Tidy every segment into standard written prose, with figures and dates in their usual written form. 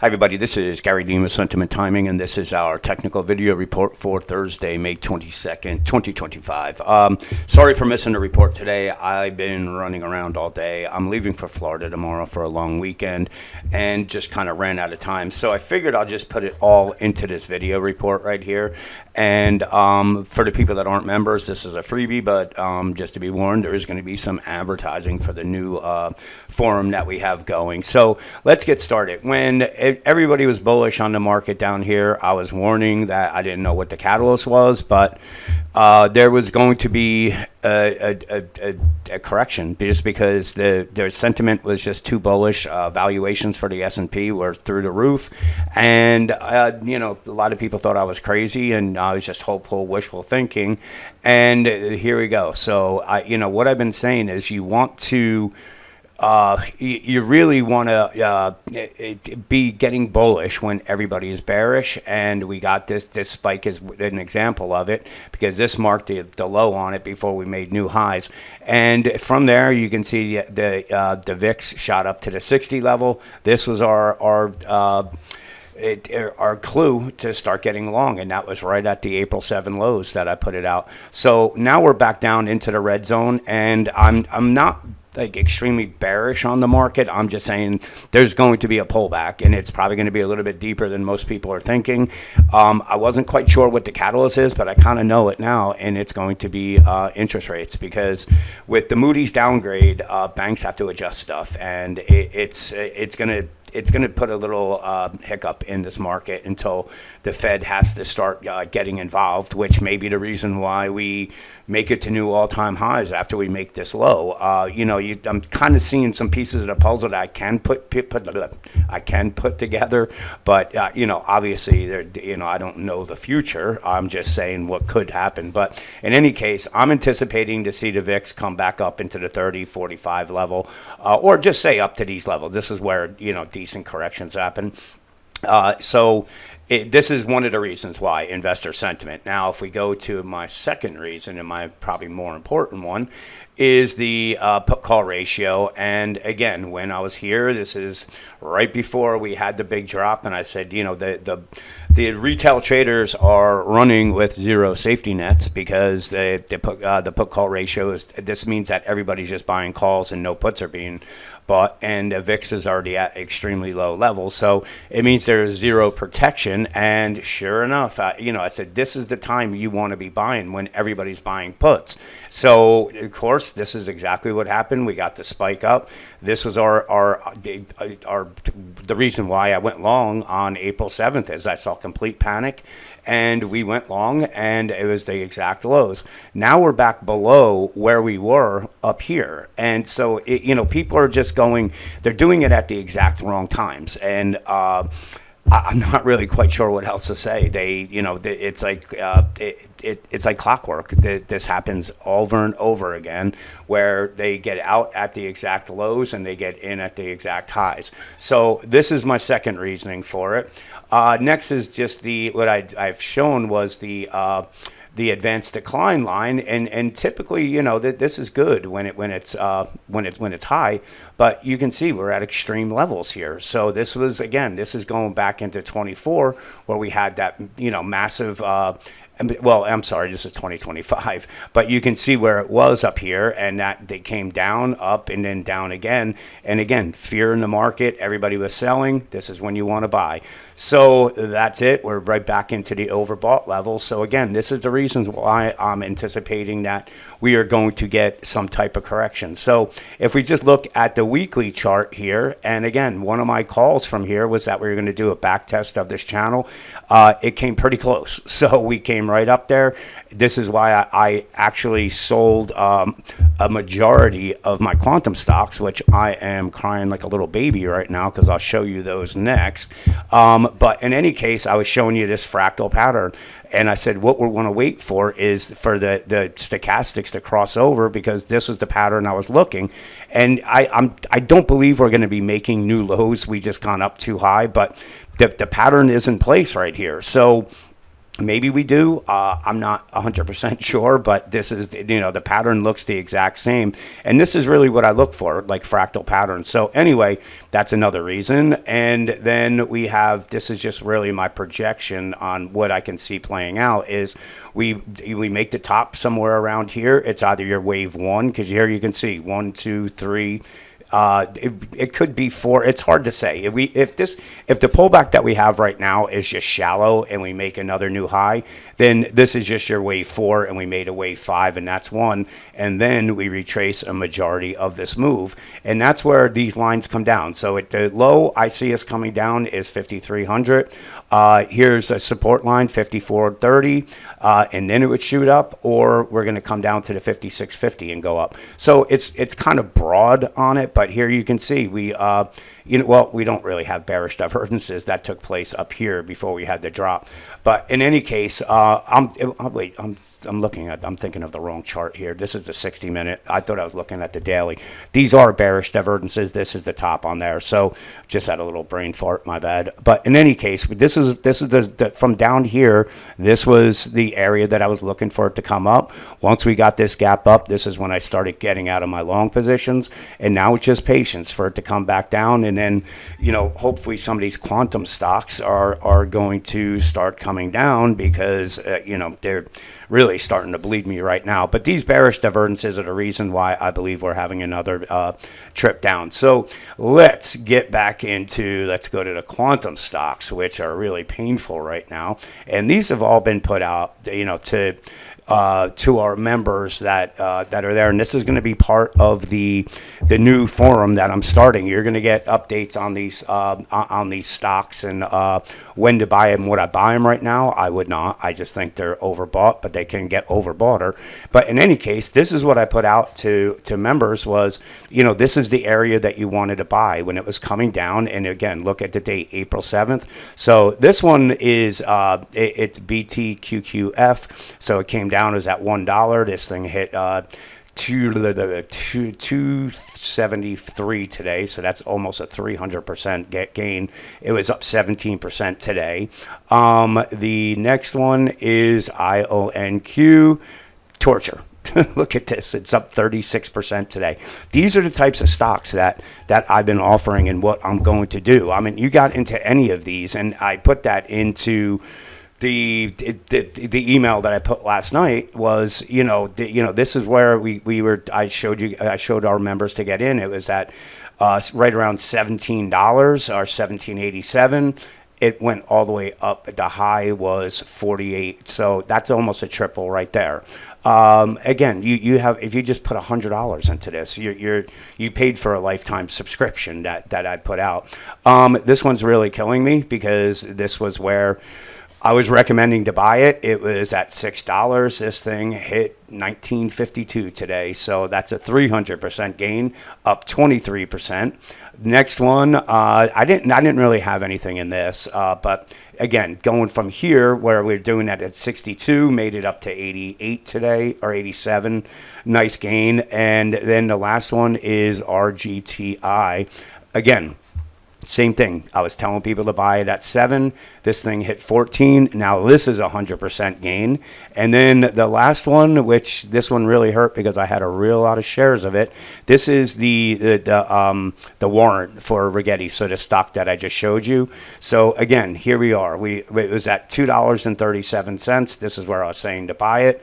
Hi everybody, this is Gary Dean with Sentiment Timing, and this is our technical video report for Thursday, May 22nd, 2025. Sorry for missing the report today. I've been running around all day. I'm leaving for Florida tomorrow for a long weekend and just kind of ran out of time. So I figured I'll just put it all into this video report right here. And for the people that aren't members, this is a freebie, but just to be warned, there is going to be some advertising for the new forum that we have going. So let's get started. When everybody was bullish on the market down here, I was warning that I didn't know what the catalyst was, but there was going to be a correction just because their sentiment was just too bullish. Valuations for the S&P were through the roof, and a lot of people thought I was crazy, and I was just hopeful, wishful thinking. And here we go. So what I've been saying is you want to. You really want to be getting bullish when everybody is bearish, and we got this spike as an example of it because this marked the low on it before we made new highs, and from there you can see the VIX shot up to the 60 level. This was our clue to start getting long, and that was right at the April 7 lows that I put it out. So now we're back down into the red zone, and I'm not like extremely bearish on the market. I'm just saying there's going to be a pullback, and it's probably going to be a little bit deeper than most people are thinking. I wasn't quite sure what the catalyst is, but I kind of know it now, and it's going to be interest rates, because with the Moody's downgrade, banks have to adjust stuff, and it's going to put a little hiccup in this market until the Fed has to start getting involved, which may be the reason why we make it to new all-time highs after we make this low. I'm kind of seeing some pieces of the puzzle that I can put together, but obviously, I don't know the future. I'm just saying what could happen. But in any case, I'm anticipating to see the VIX come back up into the 30, 45 level, or just say up to these levels. This is where decent corrections happen. This is one of the reasons why investor sentiment. Now, if we go to my second reason, and my probably more important one, is the put call ratio. And again, when I was here, this is right before we had the big drop, and I said, the retail traders are running with zero safety nets because the put call ratio is. This means that everybody's just buying calls and no puts are being bought, and the VIX is already at extremely low levels. So it means there is zero protection. And sure enough, I said this is the time you want to be buying, when everybody's buying puts. So of course, this is exactly what happened. We got the spike up. This was the reason why I went long on April 7th, as I saw complete panic, and we went long, and it was the exact lows. Now we're back below where we were up here, and so people are just they're doing it at the exact wrong times, and I'm not really quite sure what else to say. It's like clockwork. This happens over and over again, where they get out at the exact lows and they get in at the exact highs. So this is my second reasoning for it. Next is just what I've shown was the advanced decline line, and typically this is good when it's high, but you can see we're at extreme levels here. So this is going back into 24, where we had that massive well, I'm sorry, this is 2025, but you can see where it was up here, and that they came down, up, and then down again. And again, fear in the market, everybody was selling. This is when you want to buy. So that's it. We're right back into the overbought level. So again, this is the reasons why I'm anticipating that we are going to get some type of correction. So if we just look at the weekly chart here, and again, one of my calls from here was that we were going to do a back test of this channel. It came pretty close. So we came right up there. This is why I actually sold a majority of my quantum stocks, which I am crying like a little baby right now, because I'll show you those next. But in any case, I was showing you this fractal pattern, and I said what we're going to wait for is for the stochastics to cross over, because this was the pattern I was looking. And I don't believe we're going to be making new lows. We just gone up too high, but the pattern is in place right here. So Maybe we do. I'm not 100% sure, but this is, the pattern looks the exact same. And this is really what I look for, like fractal patterns. So anyway, that's another reason. And then this is just really my projection on what I can see playing out is we make the top somewhere around here. It's either your wave one, because here you can see 1, 2, 3. It could be 4. It's hard to say. If the pullback that we have right now is just shallow and we make another new high, then this is just your wave 4 and we made a wave 5 and that's 1, and then we retrace a majority of this move, and that's where these lines come down. So at the low I see us coming down is 5,300. Here's a support line 5,430, and then it would shoot up, or we're going to come down to the 5,650 and go up. So it's kind of broad on it. But here you can see we don't really have bearish divergences. That took place up here before we had the drop. But in any case, I'm thinking of the wrong chart here. This is the 60-minute. I thought I was looking at the daily. These are bearish divergences. This is the top on there. So just had a little brain fart. My bad. But in any case, this is from down here. This was the area that I was looking for it to come up. Once we got this gap up, this is when I started getting out of my long positions, and now it's just patience for it to come back down, and then hopefully some of these quantum stocks are going to start coming down, because they're really starting to bleed me right now. But these bearish divergences are the reason why I believe we're having another trip down. So let's go to the quantum stocks, which are really painful right now, and these have all been put out to our members that are there, and this is going to be part of the new forum that I'm starting. You're going to get updates on these stocks and when to buy them. Would I buy them right now? I would not. I just think they're overbought, but they can get overboughter. But in any case, this is what I put out to members was, this is the area that you wanted to buy when it was coming down. And again, look at the date, April 7th. So this one is it's BTQQF. So it came down. Is at $1. This thing hit 273 today, so that's almost a 300% gain. It was up 17% today. The next one is IONQ Torture. Look at this. It's up 36% today. These are the types of stocks that I've been offering and what I'm going to do. I mean, you got into any of these, and I put that into the email that I put last night was, this is where I showed our members to get in. It was at right around $17 or $17.87. It went all the way up. The high was 48. So that's almost a triple right there. Again, you have, if you just put $100 into this, you paid for a lifetime subscription that I put out. This one's really killing me, because this was where I was recommending to buy it. It was at $6. This thing hit $19.52 today, so that's a 300% gain, up 23%. Next one, I didn't really have anything in this, but again, going from here where we're doing that at 62, made it up to 88 today, or 87, nice gain. And then the last one is RGTI. Again, same thing. I was telling people to buy it at 7. This thing hit 14. Now this is 100% gain. And then the last one, which this one really hurt because I had a real lot of shares of it. This is the warrant for Rigetti, so the stock that I just showed you. So again, here we are. It was at $2.37. This is where I was saying to buy it.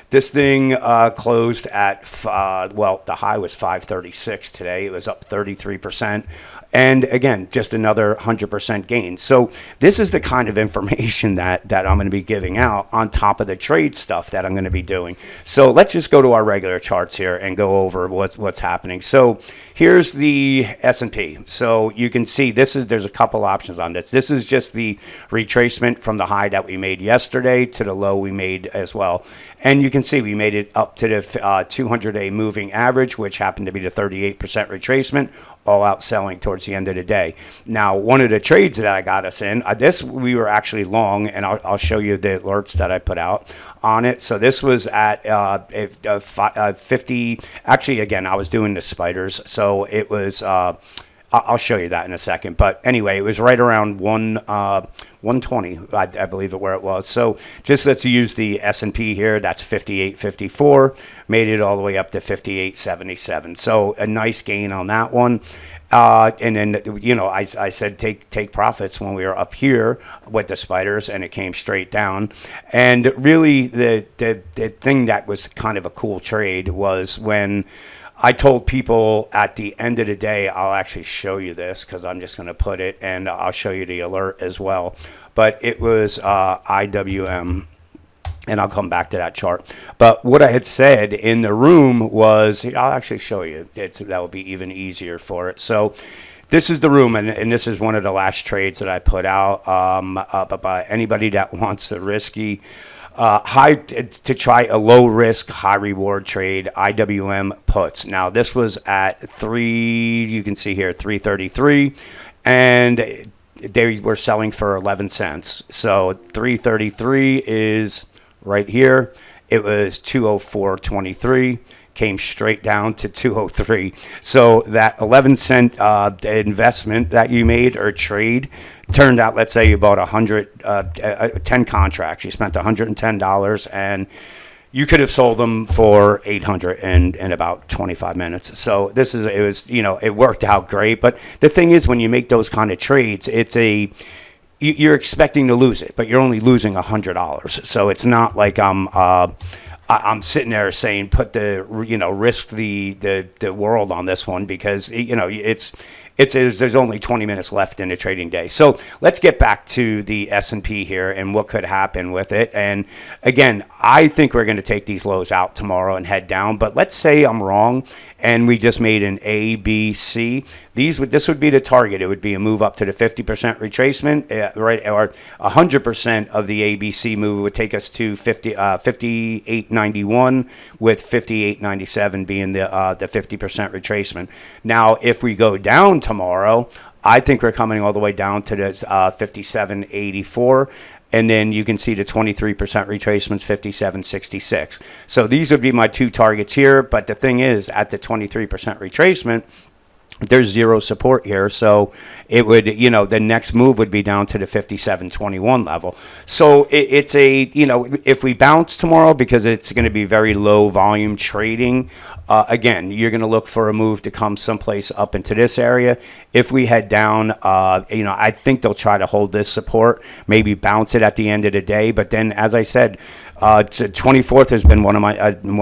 This thing closed at, the high was 536 today. It was up 33%. And again, just another 100% gain. So this is the kind of information that I'm going to be giving out on top of the trade stuff that I'm going to be doing. So let's just go to our regular charts here and go over what's happening. So here's the S&P. So you can see there's a couple options on this. This is just the retracement from the high that we made yesterday to the low we made as well. And you can see we made it up to the 200-day moving average, which happened to be the 38% retracement, all out selling towards the end of the day. Now, one of the trades that I got us in, this we were actually long, and I'll show you the alerts that I put out on it. So this was at 50. Actually, again, I was doing the spiders, so it was I'll show you that in a second. But anyway, it was right around 120, I believe, where it was. So just let's use the S&P here. That's 58.54, made it all the way up to 58.77. So a nice gain on that one. And then, I said take profits when we were up here with the spiders, and it came straight down. And really, the thing that was kind of a cool trade was when I told people at the end of the day, I'll actually show you this because I'm just going to put it, and I'll show you the alert as well. But it was IWM. And I'll come back to that chart. But what I had said in the room was, I'll actually show you. That would be even easier for it. So this is the room, and this is one of the last trades that I put out. But anybody that wants a risky, to try a low risk, high reward trade, IWM puts. Now this was at you can see here, 333, and they were selling for 11 cents. So 333 is right here. It was 204.23, came straight down to 203. So that 11 cent investment that you made or trade turned out, let's say you bought 10 contracts. You spent $110, and you could have sold them for 800 in about 25 minutes. So it worked out great. But the thing is, when you make those kind of trades, you're expecting to lose it, but you're only losing $100. So it's not like I'm sitting there saying risk the world on this one, because there's only 20 minutes left in the trading day. So let's get back to the S&P here and what could happen with it. And again, I think we're going to take these lows out tomorrow and head down. But let's say I'm wrong and we just made an A, B, C. This would be the target. It would be a move up to the 50% retracement, right? Or 100% of the ABC move would take us to 58.91, with 58.97 being the 50% retracement. Now, if we go down tomorrow, I think we're coming all the way down to the 57.84. And then you can see the 23% retracements, 57.66. So these would be my two targets here. But the thing is, at the 23% retracement, there's zero support here. So it would, the next move would be down to the 57.21 level. So it's if we bounce tomorrow, because it's going to be very low volume trading, again, you're going to look for a move to come someplace up into this area. If we head down, I think they'll try to hold this support, maybe bounce it at the end of the day. But then, as I said, 24th has been one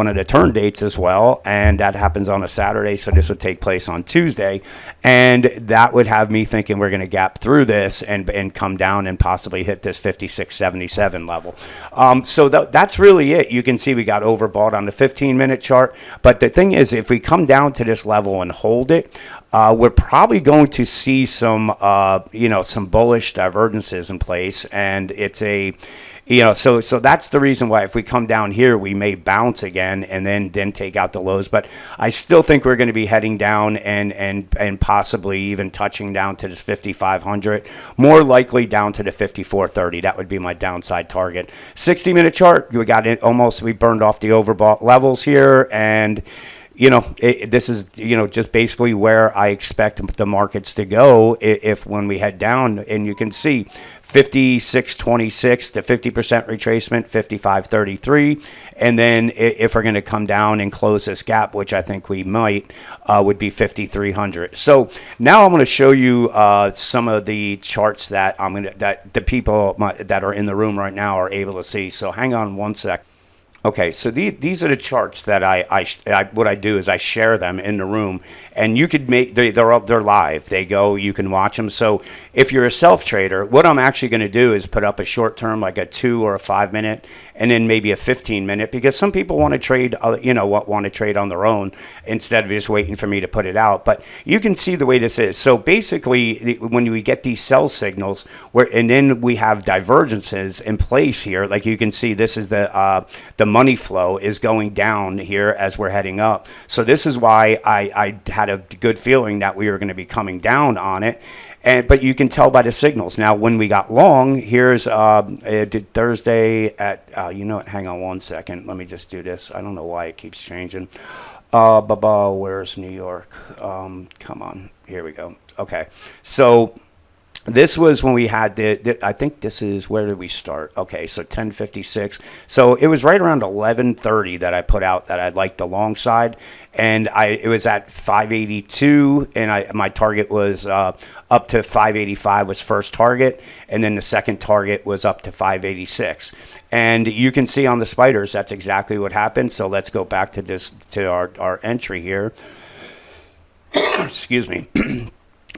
of the turn dates as well, and that happens on a Saturday. So this would take place on Tuesday, and that would have me thinking we're going to gap through this and come down and possibly hit this 56.77 level. So that's really it. You can see we got overbought on the 15-minute chart, but the thing is, if we come down to this level and hold it, we're probably going to see some bullish divergences in place, and it's so that's the reason why if we come down here, we may bounce again and then take out the lows. But I still think we're going to be heading down and possibly even touching down to this 5,500, more likely down to the 54.30. That would be my downside target. 60-minute chart, we burned off the overbought levels here, and this is, just basically where I expect the markets to go when we head down. And you can see 56.26 to 50% retracement, 55.33. And then if we're going to come down and close this gap, which I think we might, would be 5,300. So now I'm going to show you some of the charts that the people that are in the room right now are able to see. So hang on one sec. Okay, so these are the charts that what I do is I share them in the room, and you could they're live. They go, you can watch them. So if you're a self trader, what I'm actually going to do is put up a short term, like a 2 or a 5 minute, and then maybe a 15 minute, because some people want to trade, want to trade on their own instead of just waiting for me to put it out. But you can see the way this is. So basically, when we get these sell signals, and then we have divergences in place here, like you can see, this is the money flow is going down here as we're heading up. So this is why I had a good feeling that we were going to be coming down on it. But you can tell by the signals. Now, when we got long, here's Thursday at, hang on one second. Let me just do this. I don't know why it keeps changing. Where's New York? Come on. here we go. Okay, so this was when we had I think this is, where did we start? Okay, so 1056. So it was right around 1130 that I put out that I liked the long side, and it was at 582, and my target was up to 585 was first target, and then the second target was up to 586. And you can see on the spiders that's exactly what happened. So let's go back to our entry here. Excuse me.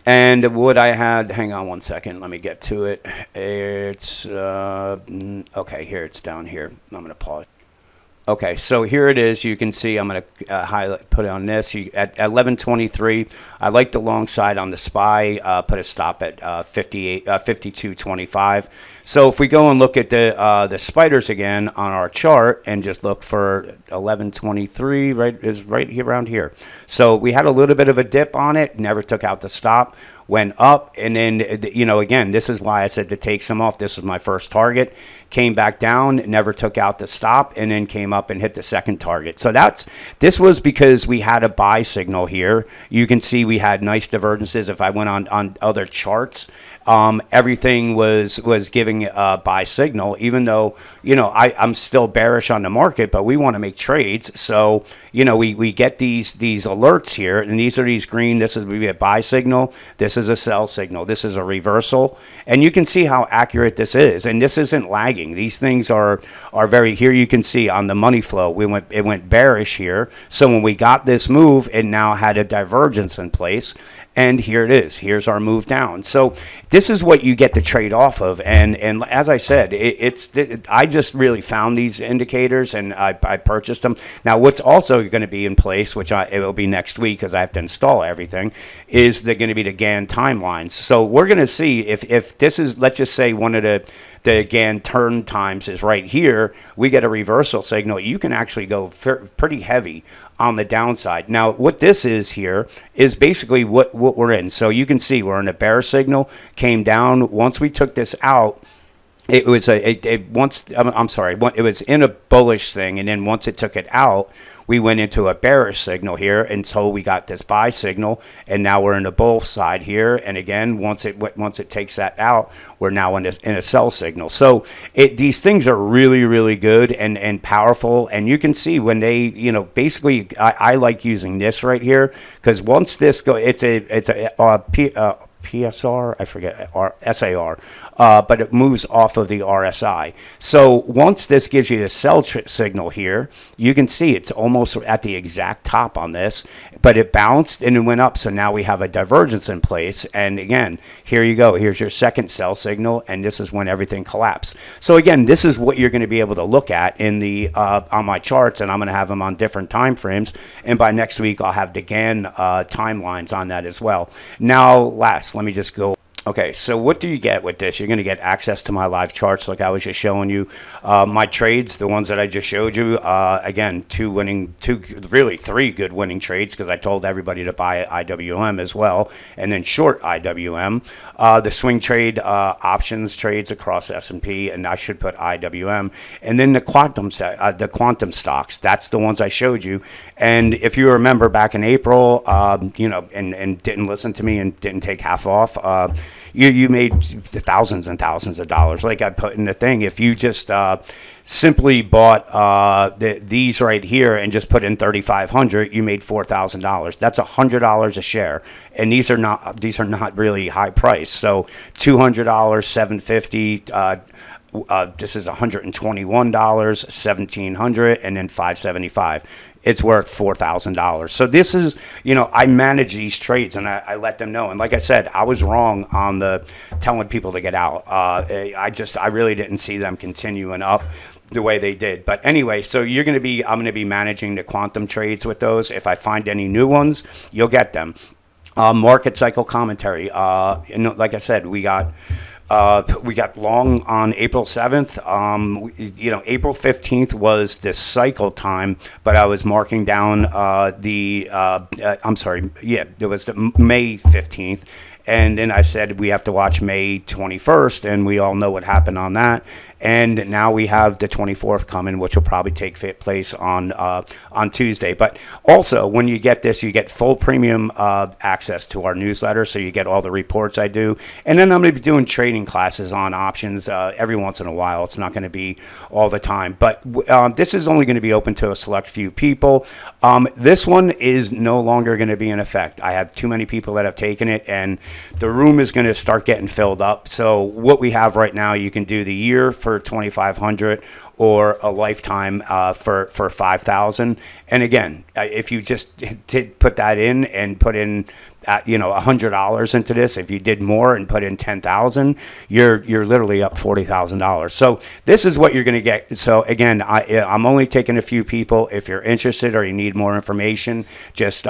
And what I had, hang on one second, let me get to it. It's, okay, here, it's down here. I'm going to pause. Okay, so here it is. You can see I'm going to highlight, put it on this. At 11:23, I like the long side on the SPY. Put a stop at 52.25. So if we go and look at the spiders again on our chart and just look for 11:23, right here around here. So we had a little bit of a dip on it. Never took out the stop. Went up, and then, again, this is why I said to take some off. This was my first target. Came back down, never took out the stop, and then came up and hit the second target. So this was because we had a buy signal here. You can see we had nice divergences. If I went on other charts, everything was giving a buy signal, even though, I'm still bearish on the market, but we want to make trades. So, we get these alerts here, and these are these green. This is a buy signal. This is a sell signal. This is a reversal. And you can see how accurate this is. And this isn't lagging. These things are very, here you can see on the money flow, it went bearish here. So when we got this move, it now had a divergence in place. And here it is. Here's our move down. So this is what you get to trade off of. And as I said, I just really found these indicators, and I purchased them. Now, what's also going to be in place, which it will be next week because I have to install everything, is they're going to be the Gann timelines. So we're going to see if this is, let's just say, one of the Gann turn times is right here, we get a reversal signal. You can actually go pretty heavy on the downside. Now, what this is here is basically what we're in. So you can see we're in a bear signal, came down. Once we took this out, it was it was in a bullish thing, and then once it took it out, we went into a bearish signal here, and so we got this buy signal, and now we're in the bull side here. And again, once it takes that out, we're now in a sell signal. So these things are really, really good and powerful, and you can see when they, basically, I like using this right here, because once this it's a PSR, I forget, or SAR, but it moves off of the RSI. So once this gives you a sell signal here, you can see it's almost at the exact top on this, but it bounced and it went up. So now we have a divergence in place. And again, here you go. Here's your second sell signal, and this is when everything collapsed. So again, this is what you're going to be able to look at in the on my charts, and I'm going to have them on different time frames. And by next week, I'll have the Gann timelines on that as well. Now, let me just go. Okay, so what do you get with this? You're going to get access to my live charts like I was just showing you. My trades, the ones that I just showed you, again, three good winning trades, because I told everybody to buy IWM as well, and then short IWM. The swing trade options trades across S&P, and I should put IWM. And then the quantum stocks, that's the ones I showed you. And if you remember back in April, and didn't listen to me and didn't take half off, you made thousands and thousands of dollars, like I put in the thing. If you just simply bought these right here and just put in 3,500, you made $4,000. That's $100 a share, and these are not really high price. So $200, $750. This is $121, $1,700, and then $575. It's worth $4,000. So this is, I manage these trades, and I let them know. And like I said, I was wrong on the telling people to get out. I really didn't see them continuing up the way they did. But anyway, so I'm going to be managing the quantum trades with those. If I find any new ones, you'll get them. Market cycle commentary. Like I said, we got long on April 7th. April 15th was the cycle time, but I was marking down there was the May 15th, And then I said we have to watch May 21st, and we all know what happened on that. And now we have the 24th coming, which will probably take place on Tuesday. But also, when you get this, you get full premium access to our newsletter, so you get all the reports I do. And then I'm going to be doing trading classes on options every once in a while. It's not going to be all the time. But this is only going to be open to a select few people. This one is no longer going to be in effect. I have too many people that have taken it, and the room is going to start getting filled up. So what we have right now, you can do the year for $2,500 or a lifetime for $5,000. And again, if you just did put that in and put in $100 into this, if you did more and put in $10,000, you're literally up $40,000. So this is what you're going to get. So again, I'm only taking a few people. If you're interested or you need more information, just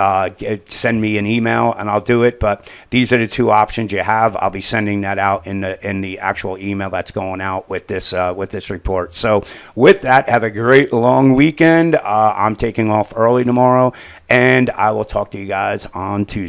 send me an email and I'll do it. But these are the two options you have. I'll be sending that out in the actual email that's going out with this report. So with that, have a great long weekend. I'm taking off early tomorrow, and I will talk to you guys on Tuesday.